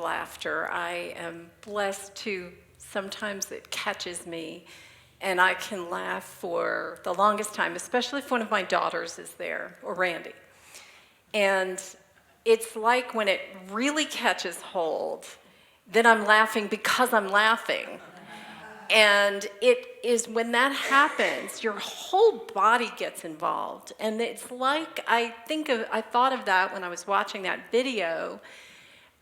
laughter. I am blessed to, sometimes it catches me and I can laugh for the longest time, especially if one of my daughters is there, or Randy. And it's like when it really catches hold, then I'm laughing because I'm laughing. And it is when that happens, your whole body gets involved. And it's like, I thought of that when I was watching that video,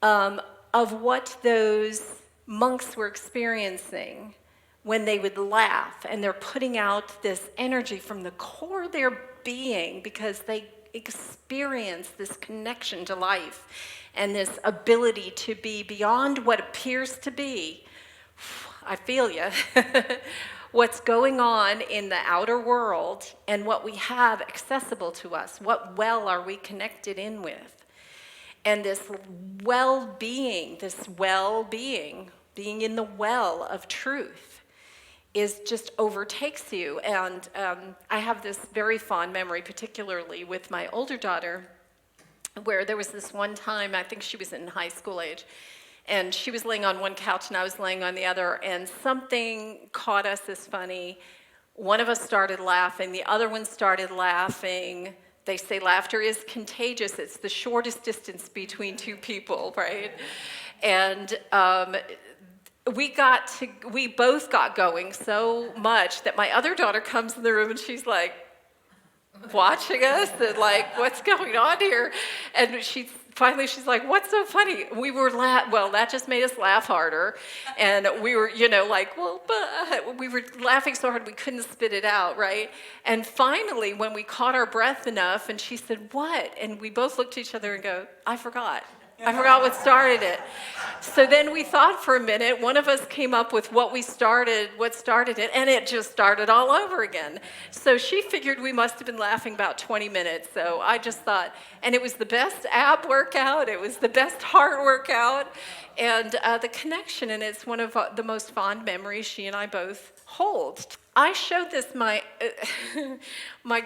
of what those monks were experiencing when they would laugh, and they're putting out this energy from the core of their being because they experience this connection to life and this ability to be beyond what appears to be. I feel you. What's going on in the outer world and what we have accessible to us. What well are we connected in with? And this well-being, being in the well of truth, just overtakes you. And I have this very fond memory, particularly with my older daughter, where there was this one time, I think she was in high school age, and she was laying on one couch and I was laying on the other, and something caught us as funny. One of us started laughing, the other one started laughing. They say laughter is contagious. It's the shortest distance between two people, right? And we both got going so much that my other daughter comes in the room and she's like watching us and like, what's going on here? And finally she's like, what's so funny? We were well, that just made us laugh harder. And we were, like, well, but we were laughing so hard we couldn't spit it out, right? And finally, when we caught our breath enough, and she said, what? And we both looked at each other and go, I forgot what started it. So then we thought for a minute, one of us came up with what started it, and it just started all over again. So she figured we must have been laughing about 20 minutes. So I just thought, and it was the best ab workout, it was the best heart workout, and the connection, and it's one of the most fond memories she and I both hold. I showed this my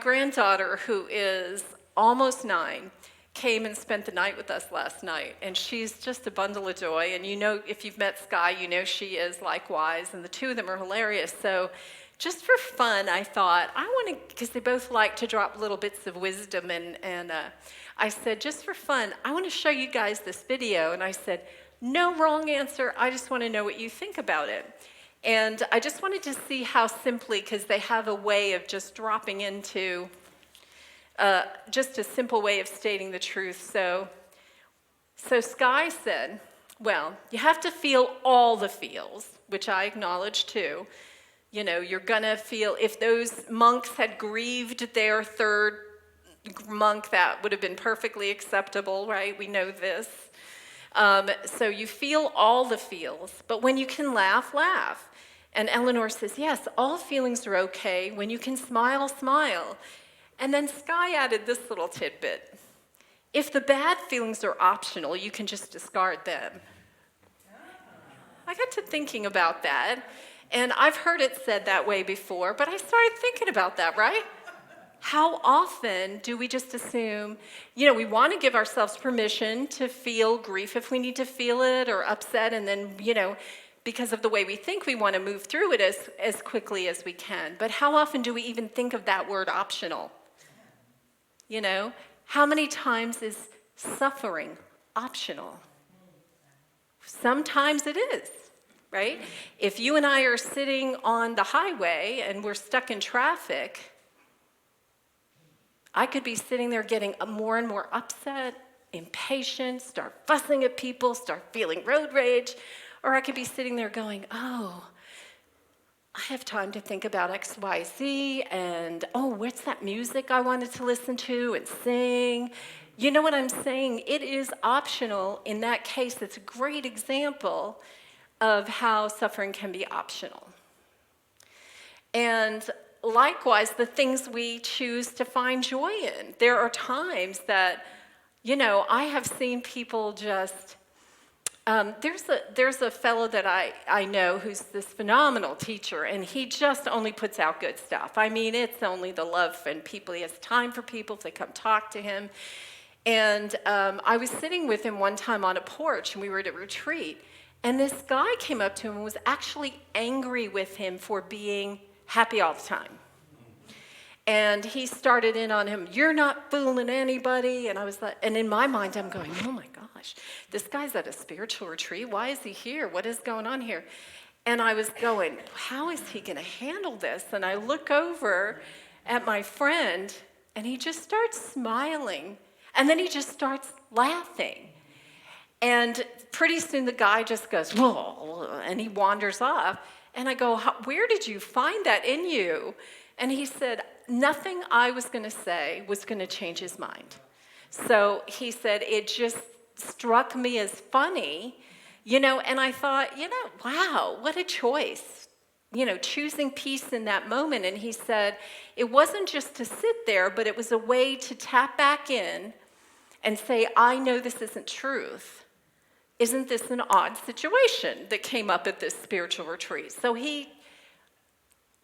granddaughter, who is almost 9, came and spent the night with us last night, and she's just a bundle of joy. And if you've met Sky, she is likewise, and the two of them are hilarious. So just for fun, I thought, because they both like to drop little bits of wisdom, and I said, just for fun, I want to show you guys this video. And I said, no wrong answer, I just want to know what you think about it. And I just wanted to see how simply, because they have a way of just dropping into just a simple way of stating the truth. So Sky said, well, you have to feel all the feels, which I acknowledge too. You're gonna feel, if those monks had grieved their third monk, that would have been perfectly acceptable, right? We know this. So you feel all the feels, but when you can laugh, laugh. And Eleanor says, yes, all feelings are okay. When you can smile, smile. And then Sky added this little tidbit. If the bad feelings are optional, you can just discard them. I got to thinking about that, and I've heard it said that way before, but I started thinking about that, right? How often do we just assume, we want to give ourselves permission to feel grief if we need to feel it, or upset, and then, because of the way we think, we want to move through it as quickly as we can. But how often do we even think of that word optional? How many times is suffering optional? Sometimes it is, right? If you and I are sitting on the highway and we're stuck in traffic, I could be sitting there getting more and more upset, impatient, start fussing at people, start feeling road rage, or I could be sitting there going, oh, I have time to think about X, Y, Z, and what's that music I wanted to listen to and sing? You know what I'm saying? It is optional. In that case, it's a great example of how suffering can be optional. And likewise, the things we choose to find joy in. There are times that, I have seen people just, there's a fellow that I know who's this phenomenal teacher, and he just only puts out good stuff. I mean, it's only the love and people. He has time for people if they come talk to him. And I was sitting with him one time on a porch, and we were at a retreat. And this guy came up to him and was actually angry with him for being happy all the time. And he started in on him, "You're not fooling anybody." And I was like, and in my mind, I'm going, oh my gosh, this guy's at a spiritual retreat. Why is he here? What is going on here? And I was going, how is he going to handle this? And I look over at my friend, and he just starts smiling. And then he just starts laughing. And pretty soon the guy just goes, whoa, and he wanders off. And I go, where did you find that in you? And he said, nothing I was going to say was going to change his mind. So he said, it just struck me as funny, and I thought, wow, what a choice, choosing peace in that moment. And he said, it wasn't just to sit there, but it was a way to tap back in and say, I know this isn't truth. Isn't this an odd situation that came up at this spiritual retreat? So he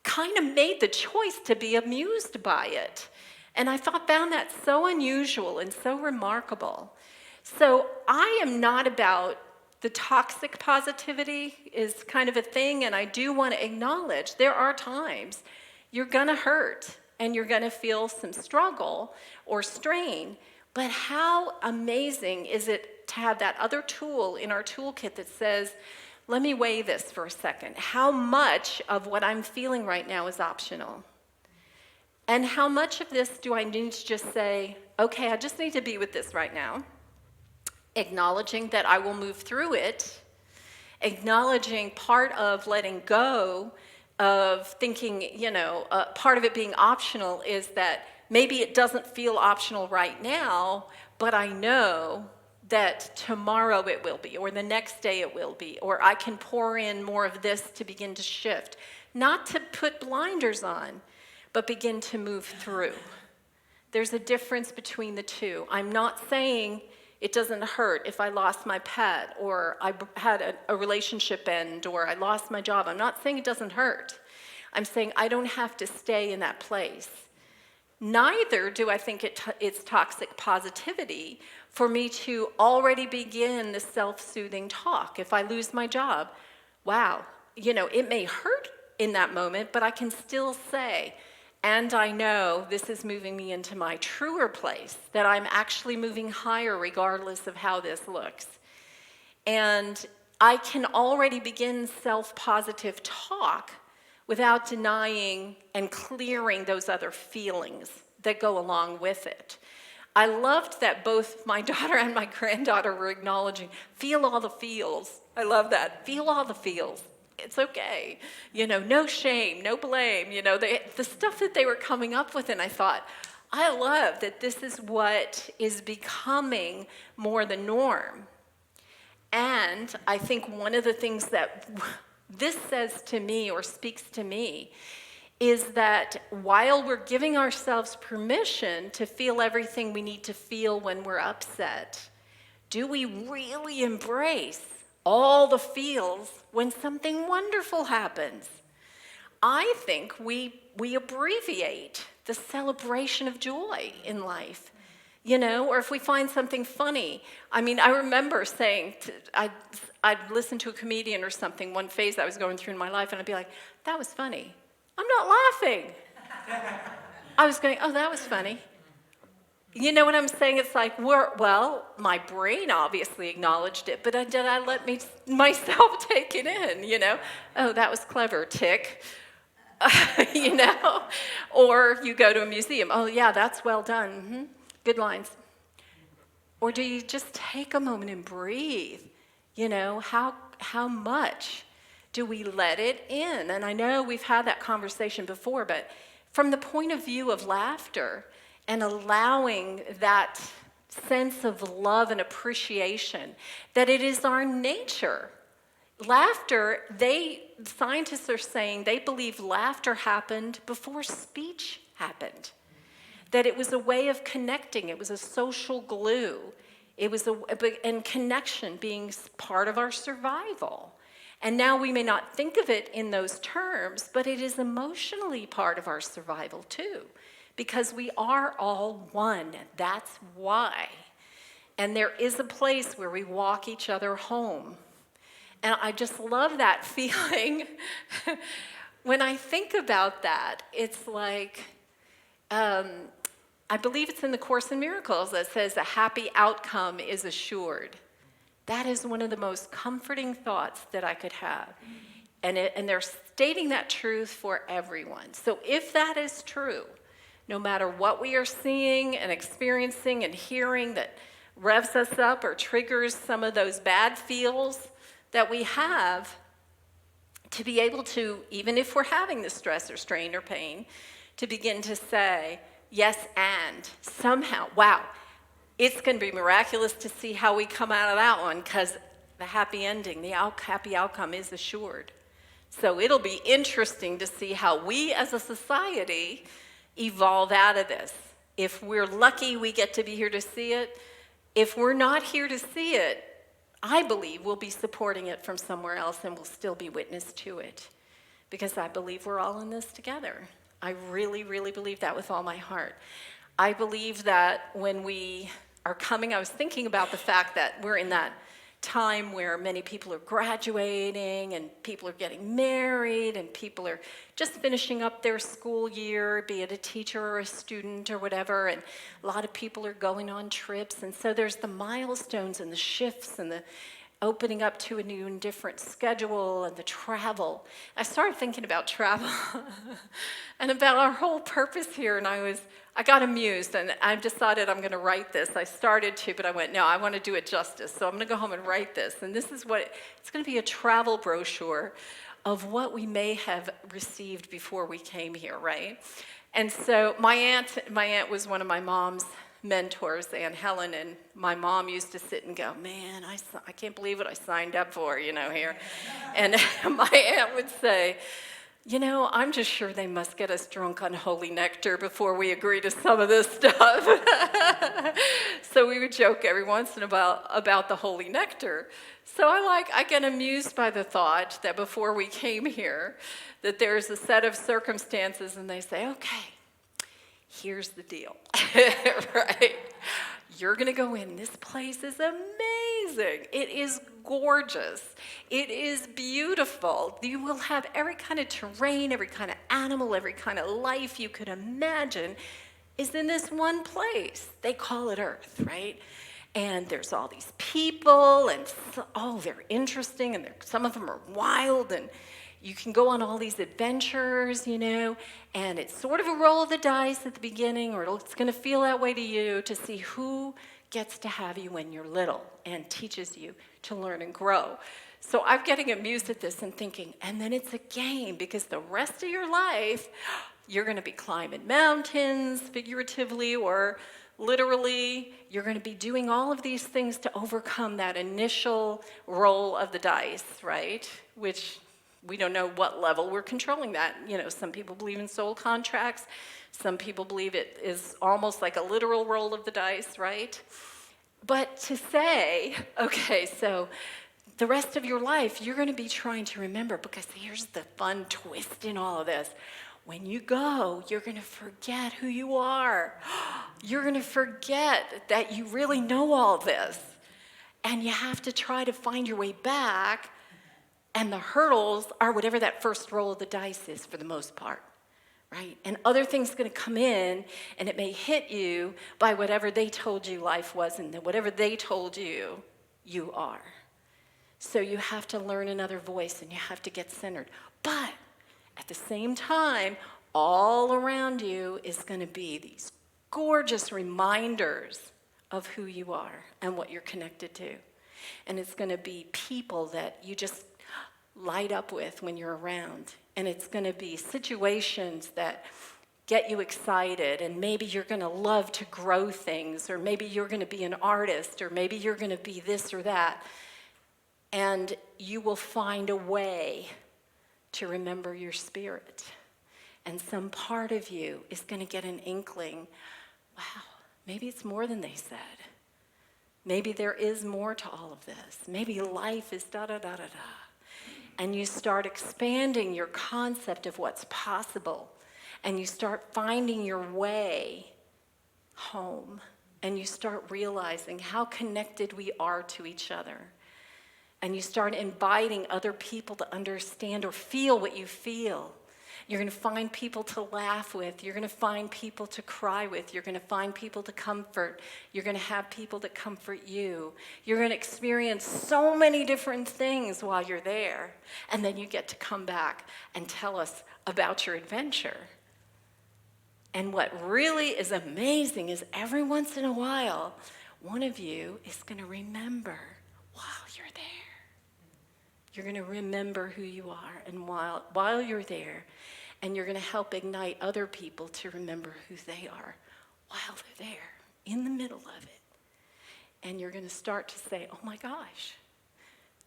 kind of made the choice to be amused by it. And I found that so unusual and so remarkable. So I am not about the toxic positivity is kind of a thing, and I do want to acknowledge there are times you're going to hurt and you're going to feel some struggle or strain, but how amazing is it to have that other tool in our toolkit that says, let me weigh this for a second. How much of what I'm feeling right now is optional? And how much of this do I need to just say, okay, I just need to be with this right now, acknowledging that I will move through it, acknowledging part of letting go of thinking, part of it being optional is that maybe it doesn't feel optional right now, but I know that tomorrow it will be, or the next day it will be, or I can pour in more of this to begin to shift. Not to put blinders on, but begin to move through. There's a difference between the two. I'm not saying it doesn't hurt if I lost my pet, or I had a relationship end, or I lost my job. I'm not saying it doesn't hurt. I'm saying I don't have to stay in that place. Neither do I think it's toxic positivity for me to already begin the self-soothing talk. If I lose my job, wow, it may hurt in that moment, but I can still say, and I know this is moving me into my truer place, that I'm actually moving higher regardless of how this looks. And I can already begin self-positive talk without denying and clearing those other feelings that go along with it. I loved that both my daughter and my granddaughter were acknowledging, feel all the feels. I love that. Feel all the feels. It's okay. No shame, no blame. The stuff that they were coming up with, and I thought, I love that this is what is becoming more the norm. And I think one of the things that this says to me or speaks to me is that while we're giving ourselves permission to feel everything we need to feel when we're upset, do we really embrace all the feels when something wonderful happens? I think we abbreviate the celebration of joy in life, or if we find something funny. I remember saying, I'd listen to a comedian or something, one phase I was going through in my life, and I'd be like, that was funny. I'm not laughing. I was going, oh, that was funny. You know what I'm saying? It's like, my brain obviously acknowledged it, but did I let myself take it in, Oh, that was clever, tick. Or you go to a museum, oh, yeah, that's well done. Mm-hmm. Good lines. Or do you just take a moment and breathe? How much do we let it in? And I know we've had that conversation before, but from the point of view of laughter and allowing that sense of love and appreciation, that it is our nature. Laughter, scientists are saying they believe laughter happened before speech happened. That it was a way of connecting. It was a social glue. It was and connection being part of our survival. And now we may not think of it in those terms, but it is emotionally part of our survival too, because we are all one. That's why. And there is a place where we walk each other home. And I just love that feeling. When I think about that, it's like, I believe it's in the Course in Miracles that says a happy outcome is assured. That is one of the most comforting thoughts that I could have. And they're stating that truth for everyone. So if that is true, no matter what we are seeing and experiencing and hearing that revs us up or triggers some of those bad feels that we have, to be able to, even if we're having the stress or strain or pain, to begin to say, yes, and somehow, wow, it's going to be miraculous to see how we come out of that one, because the happy ending, the happy outcome is assured. So it'll be interesting to see how we as a society evolve out of this. If we're lucky, we get to be here to see it. If we're not here to see it, I believe we'll be supporting it from somewhere else and we'll still be witness to it, because I believe we're all in this together. I really, really believe that with all my heart. I believe that when we are coming, I was thinking about the fact that we're in that time where many people are graduating and people are getting married and people are just finishing up their school year, be it a teacher or a student or whatever, and a lot of people are going on trips. And so there's the milestones and the shifts and the opening up to a new and different schedule and the travel. I started thinking about travel and about our whole purpose here, and I got amused, and I decided I'm going to write this. I started to, but I went, no, I want to do it justice, so I'm going to go home and write this. And this is it's going to be a travel brochure of what we may have received before we came here, right? And so my aunt was one of my mom's mentors, Aunt Helen, and my mom used to sit and go, man, I can't believe what I signed up for, here. And my aunt would say, I'm just sure they must get us drunk on holy nectar before we agree to some of this stuff. So we would joke every once in a while about the holy nectar. So I get amused by the thought that before we came here, that there's a set of circumstances and they say, okay, here's the deal, right? You're going to go in. This place is amazing. It is gorgeous. It is beautiful. You will have every kind of terrain, every kind of animal, every kind of life you could imagine is in this one place. They call it Earth, right? And there's all these people, and they're interesting, and some of them are wild, and you can go on all these adventures, and it's sort of a roll of the dice at the beginning, or it's going to feel that way to you, to see who gets to have you when you're little and teaches you to learn and grow. So I'm getting amused at this and thinking, and then it's a game, because the rest of your life, you're going to be climbing mountains, figuratively or literally. You're going to be doing all of these things to overcome that initial roll of the dice, right? Which we don't know what level we're controlling that. Some people believe in soul contracts. Some people believe it is almost like a literal roll of the dice, right? But to say, okay, so the rest of your life, you're going to be trying to remember, because here's the fun twist in all of this. When you go, you're going to forget who you are. You're going to forget that you really know all this. And you have to try to find your way back. And the hurdles are whatever that first roll of the dice is, for the most part, right? And other things are going to come in, and it may hit you by whatever they told you life was, and whatever they told you, you are. So you have to learn another voice, and you have to get centered. But at the same time, all around you is going to be these gorgeous reminders of who you are and what you're connected to. And it's going to be people that you just light up with when you're around. And it's going to be situations that get you excited, and maybe you're going to love to grow things, or maybe you're going to be an artist, or maybe you're going to be this or that. And you will find a way to remember your spirit. And some part of you is going to get an inkling, wow, maybe it's more than they said. Maybe there is more to all of this. Maybe life is da-da-da-da-da. And you start expanding your concept of what's possible. And you start finding your way home and you start realizing how connected we are to each other. And you start inviting other people to understand or feel what you feel. You're going to find people to laugh with. You're going to find people to cry with. You're going to find people to comfort. You're going to have people that comfort you. You're going to experience so many different things while you're there. And then you get to come back and tell us about your adventure. And what really is amazing is every once in a while, one of you is going to remember while you're there. You're going to remember who you are, and while you're there, and you're going to help ignite other people to remember who they are while they're there, in the middle of it. And you're going to start to say, oh my gosh,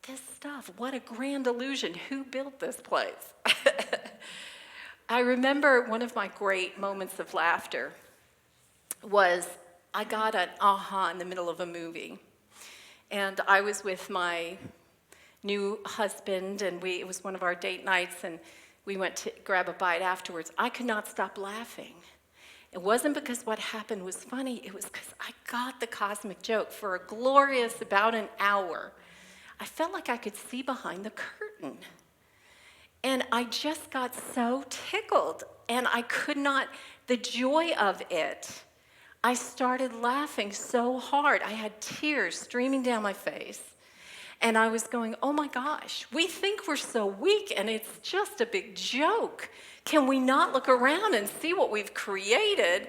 this stuff, what a grand illusion. Who built this place? I remember one of my great moments of laughter was I got an aha in the middle of a movie. And I was with my new husband, and it was one of our date nights, and we went to grab a bite afterwards. I could not stop laughing. It wasn't because what happened was funny. It was because I got the cosmic joke for a glorious about an hour. I felt like I could see behind the curtain. And I just got so tickled, and I could not, the joy of it, I started laughing so hard. I had tears streaming down my face. And I was going, oh my gosh, we think we're so weak and it's just a big joke. Can we not look around and see what we've created?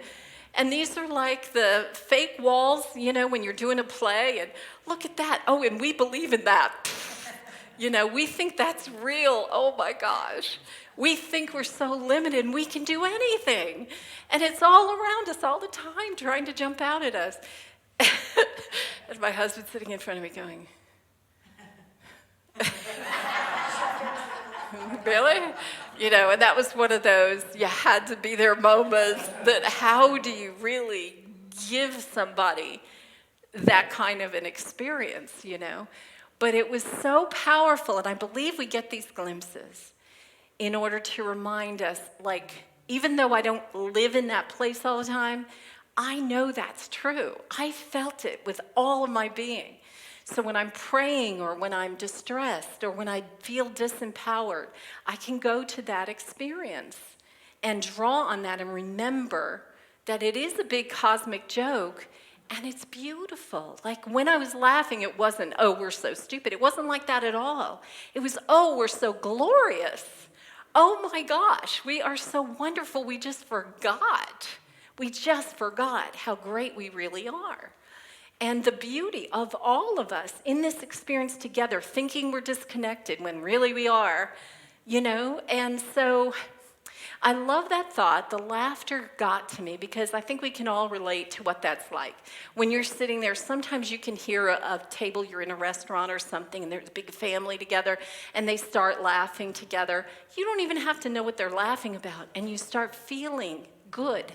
And these are like the fake walls, you know, when you're doing a play, and look at that. Oh, and we believe in that. You know, we think that's real. Oh my gosh. We think we're so limited and we can do anything. And it's all around us all the time trying to jump out at us. And my husband's sitting in front of me going, really? You know, and that was one of those, you had to be there moments that how do you really give somebody that kind of an experience, you know? But it was so powerful, and I believe we get these glimpses in order to remind us, like, even though I don't live in that place all the time, I know that's true. I felt it with all of my being. So when I'm praying or when I'm distressed or when I feel disempowered, I can go to that experience and draw on that and remember that it is a big cosmic joke and it's beautiful. Like when I was laughing, it wasn't, oh, we're so stupid. It wasn't like that at all. It was, oh, we're so glorious. Oh my gosh, we are so wonderful. We just forgot. We just forgot how great we really are. And the beauty of all of us in this experience together, thinking we're disconnected when really we are, you know? And so I love that thought. The laughter got to me because I think we can all relate to what that's like. When you're sitting there, sometimes you can hear a table, you're in a restaurant or something, and there's a big family together, and they start laughing together. You don't even have to know what they're laughing about, and you start feeling good.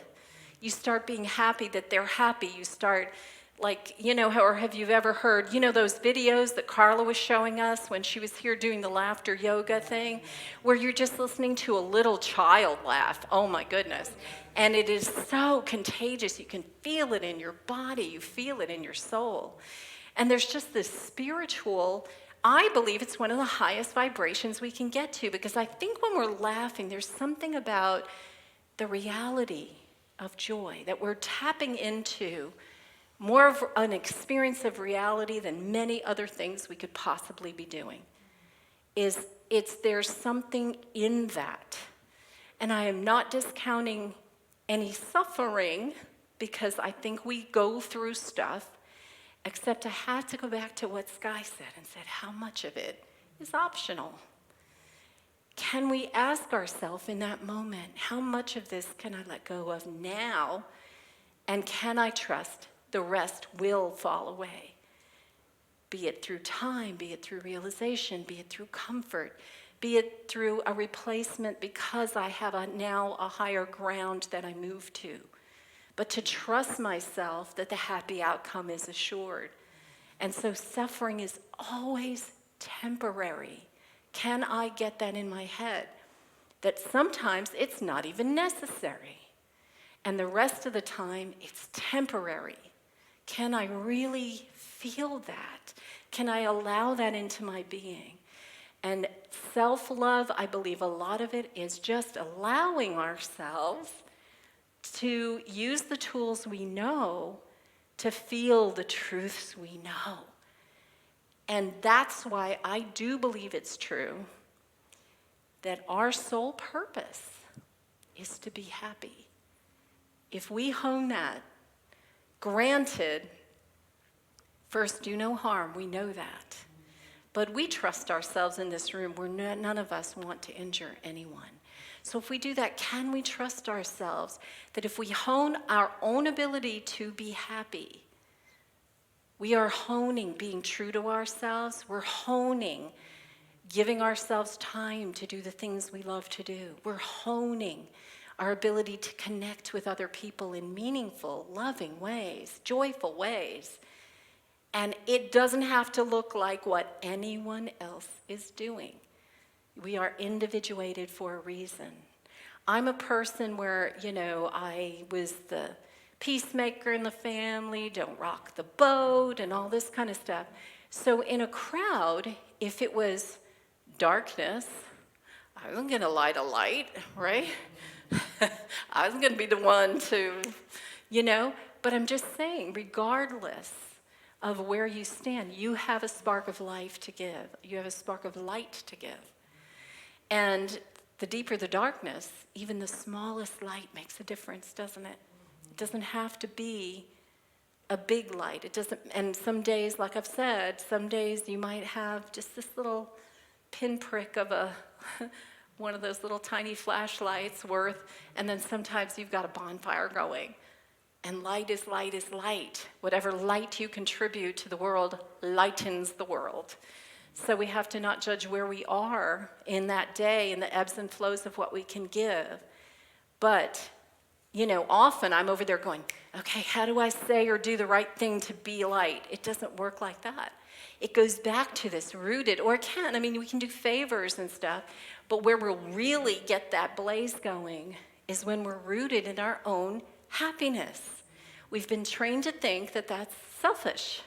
You start being happy that they're happy. You start, like, you know, or have you ever heard, you know, those videos that Carla was showing us when she was here doing the laughter yoga thing, where you're just listening to a little child laugh. Oh my goodness. And it is so contagious. You can feel it in your body. You feel it in your soul. And there's just this spiritual, I believe it's one of the highest vibrations we can get to, because I think when we're laughing, there's something about the reality of joy that we're tapping into, more of an experience of reality than many other things we could possibly be doing. There's something in that. And I am not discounting any suffering, because I think we go through stuff, except I had to go back to what Sky said and said, how much of it is optional? Can we ask ourselves in that moment, how much of this can I let go of now? And can I trust the rest will fall away? Be it through time, be it through realization, be it through comfort, be it through a replacement because I have now a higher ground that I move to. But to trust myself that the happy outcome is assured. And so suffering is always temporary. Can I get that in my head? That sometimes it's not even necessary. And the rest of the time, it's temporary. Can I really feel that? Can I allow that into my being? And self-love, I believe a lot of it is just allowing ourselves to use the tools we know to feel the truths we know. And that's why I do believe it's true that our sole purpose is to be happy. If we hone that, granted, first do no harm, we know that. But we trust ourselves in this room where none of us want to injure anyone. So if we do that, can we trust ourselves that if we hone our own ability to be happy, we are honing being true to ourselves, we're honing giving ourselves time to do the things we love to do, we're honing our ability to connect with other people in meaningful, loving ways, joyful ways. And it doesn't have to look like what anyone else is doing. We are individuated for a reason. I'm a person where, I was the peacemaker in the family, don't rock the boat, and all this kind of stuff. So in a crowd, if it was darkness, I wasn't going to light a light, right? I wasn't going to be the one to, but I'm just saying, regardless of where you stand, you have a spark of life to give. You have a spark of light to give. And the deeper the darkness, even the smallest light makes a difference, doesn't it? It doesn't have to be a big light. It doesn't, and some days, like I've said, some days you might have just this little pinprick of one of those little tiny flashlights worth, and then sometimes you've got a bonfire going. And light is light is light. Whatever light you contribute to the world lightens the world. So we have to not judge where we are in that day and the ebbs and flows of what we can give. But, often I'm over there going, okay, how do I say or do the right thing to be light? It doesn't work like that. It goes back to this rooted, or it can. We can do favors and stuff, but where we'll really get that blaze going is when we're rooted in our own happiness. We've been trained to think that that's selfish,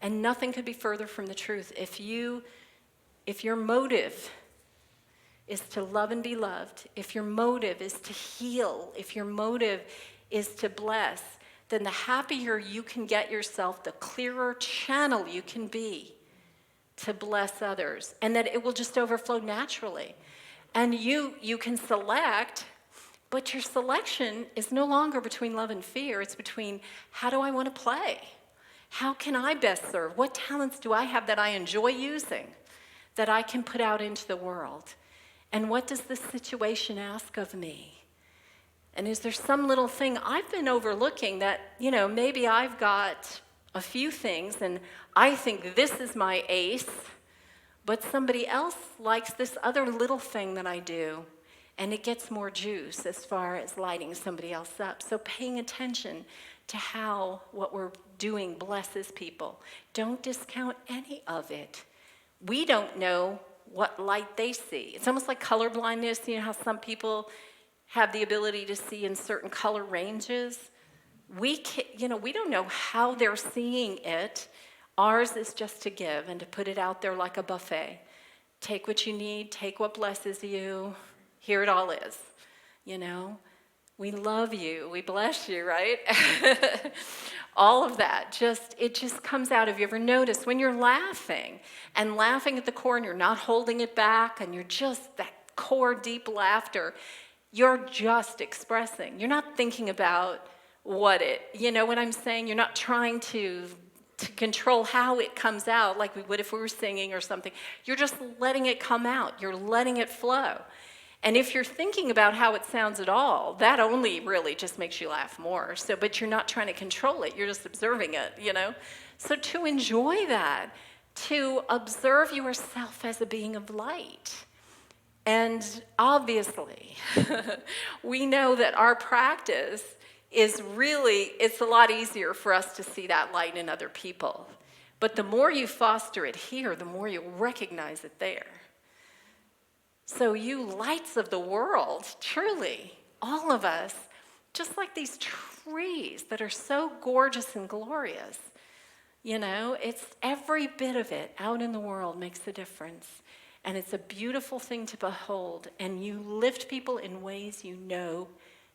and nothing could be further from the truth. If your motive is to love and be loved, if your motive is to heal, if your motive is to bless, then the happier you can get yourself, the clearer channel you can be to bless others, and that it will just overflow naturally. And you can select. But your selection is no longer between love and fear. It's between, how do I want to play? How can I best serve? What talents do I have that I enjoy using, that I can put out into the world? And what does this situation ask of me? And is there some little thing I've been overlooking that, maybe I've got a few things and I think this is my ace, but somebody else likes this other little thing that I do. And it gets more juice as far as lighting somebody else up. So paying attention to how what we're doing blesses people. Don't discount any of it. We don't know what light they see. It's almost like color blindness. How some people have the ability to see in certain color ranges. We don't know how they're seeing it. Ours is just to give and to put it out there like a buffet. Take what you need, take what blesses you. Here it all is, We love you, we bless you, right? All of that, it just comes out. Have you ever noticed when you're laughing at the core and you're not holding it back and you're just that core deep laughter, you're just expressing. You're not thinking about what I'm saying? You're not trying to control how it comes out like we would if we were singing or something. You're just letting it come out. You're letting it flow. And if you're thinking about how it sounds at all, that only really just makes you laugh more. But you're not trying to control it. You're just observing it, So to enjoy that, to observe yourself as a being of light. And obviously, we know that our practice is it's a lot easier for us to see that light in other people. But the more you foster it here, the more you recognize it there. So you lights of the world, truly, all of us, just like these trees that are so gorgeous and glorious. It's every bit of it out in the world makes a difference. And it's a beautiful thing to behold. And you lift people in ways you know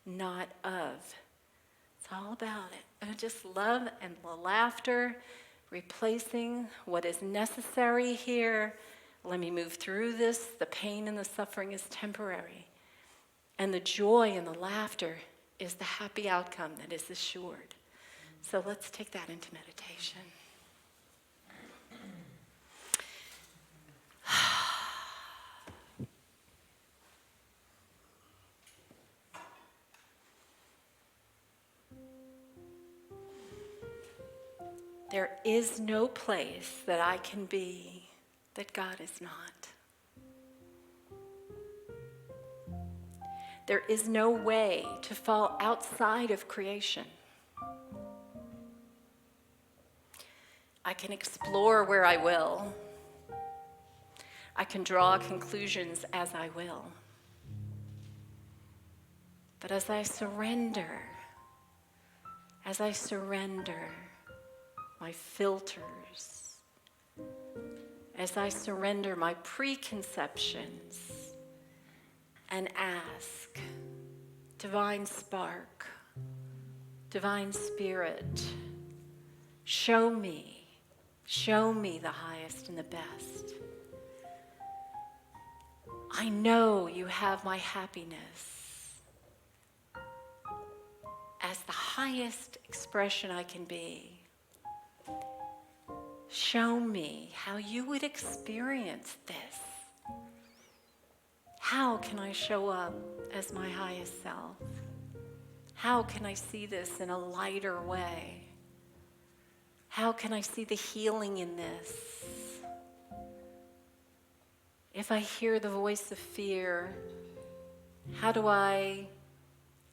not of. It's all about it. And just love and the laughter, replacing what is necessary here. Let me move through this. The pain and the suffering is temporary. And the joy and the laughter is the happy outcome that is assured. So let's take that into meditation. There is no place that I can be that God is not. There is no way to fall outside of creation. I can explore where I will. I can draw conclusions as I will. But as I surrender my filters, as I surrender my preconceptions and ask, divine spark, divine spirit, show me the highest and the best. I know you have my happiness as the highest expression I can be. Show me how you would experience this. How can I show up as my highest self? How can I see this in a lighter way? How can I see the healing in this? If I hear the voice of fear, how do I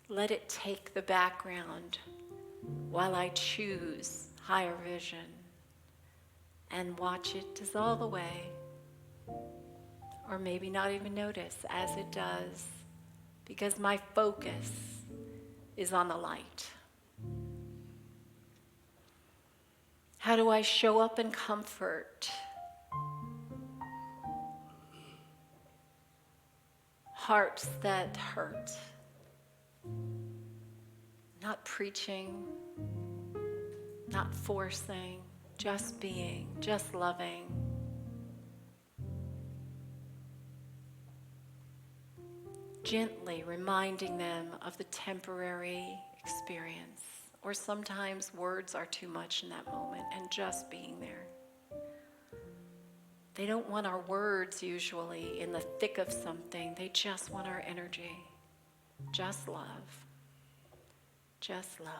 let it take the background while I choose higher vision and watch it dissolve away? Or maybe not even notice as it does, because my focus is on the light. How do I show up in comfort? Hearts that hurt. Not preaching, not forcing, just being, just loving. Gently reminding them of the temporary experience. Or sometimes words are too much in that moment, and just being there. They don't want our words usually in the thick of something. They just want our energy. Just love. Just love.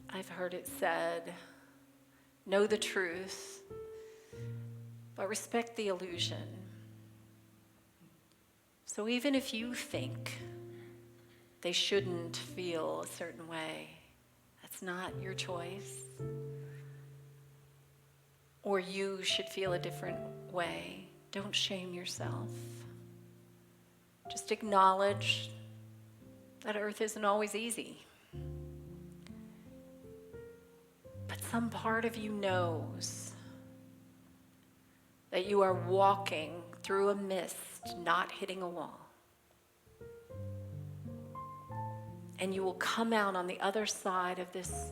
I've heard it said, know the truth, but respect the illusion. So even if you think they shouldn't feel a certain way, that's not your choice. Or you should feel a different way. Don't shame yourself. Just acknowledge that earth isn't always easy. But some part of you knows that you are walking through a mist, not hitting a wall. And you will come out on the other side of this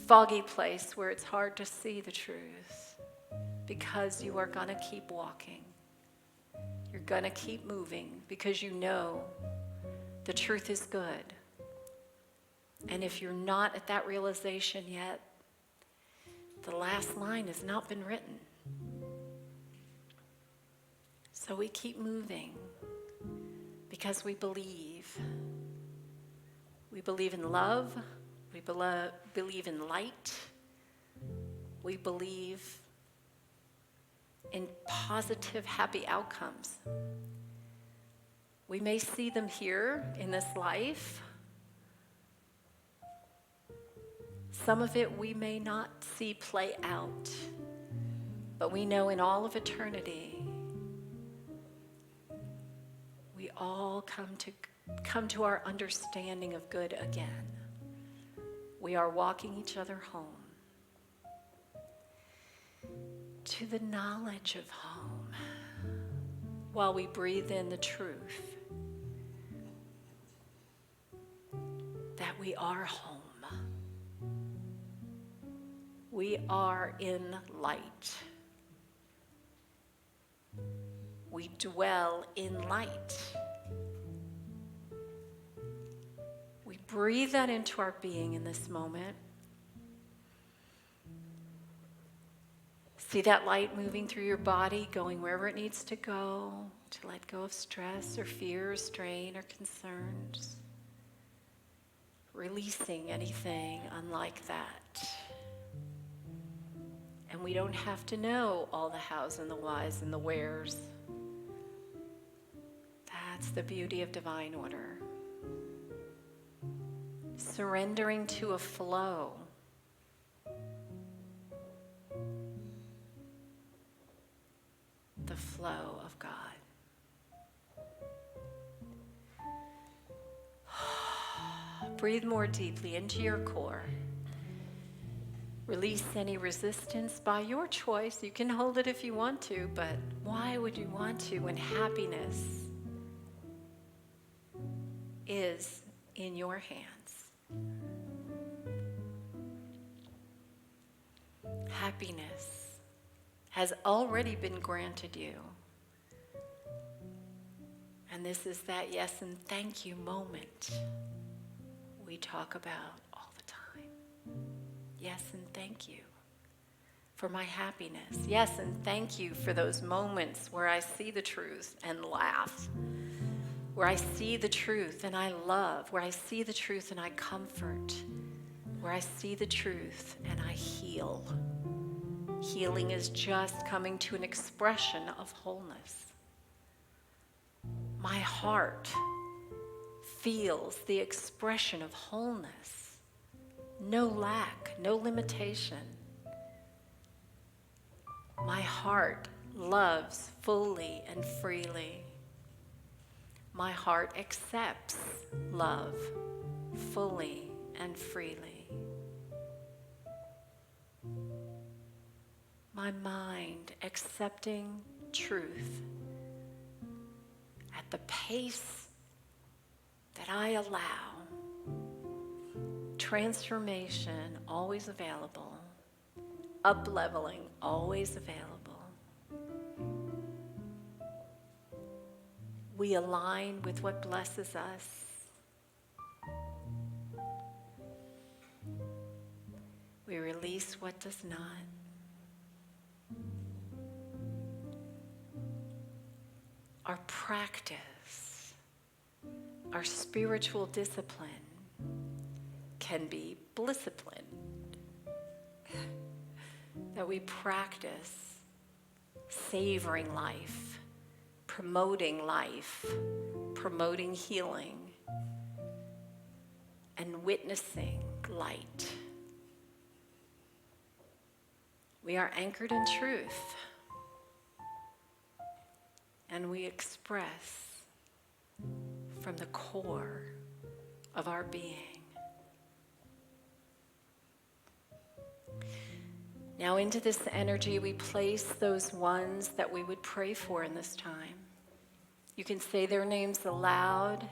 foggy place where it's hard to see the truth, because you are going to keep walking. You're going to keep moving because you know the truth is good. And if you're not at that realization yet, the last line has not been written. So we keep moving because we believe. We believe in love. We believe in light. We believe in positive, happy outcomes. We may see them here in this life. Some of it we may not see play out, but we know in all of eternity all come to our understanding of good again. We are walking each other home to the knowledge of home while we breathe in the truth that we are home. We are in light. We dwell in light. We breathe that into our being in this moment. See that light moving through your body, going wherever it needs to go to let go of stress or fear or strain or concerns. Releasing anything unlike that. And we don't have to know all the hows and the whys and the wheres. That's the beauty of divine order. Surrendering to a flow. The flow of God. Breathe more deeply into your core. Release any resistance by your choice. You can hold it if you want to, but why would you want to when happiness is in your hands? Happiness has already been granted you. And this is that yes and thank you moment we talk about all the time. Yes and thank you for my happiness. Yes and thank you for those moments where I see the truth and laugh. Where I see the truth and I love. Where I see the truth and I comfort. Where I see the truth and I heal. Healing is just coming to an expression of wholeness. My heart feels the expression of wholeness. No lack, no limitation. My heart loves fully and freely. My heart accepts love fully and freely. My mind accepting truth at the pace that I allow. Transformation always available. Up-leveling always available. We align with what blesses us. We release what does not. Our practice, our spiritual discipline can be blisscipline. That we practice savoring life, promoting healing, and witnessing light. We are anchored in truth, and we express from the core of our being. Now into this energy, we place those ones that we would pray for in this time. You can say their names aloud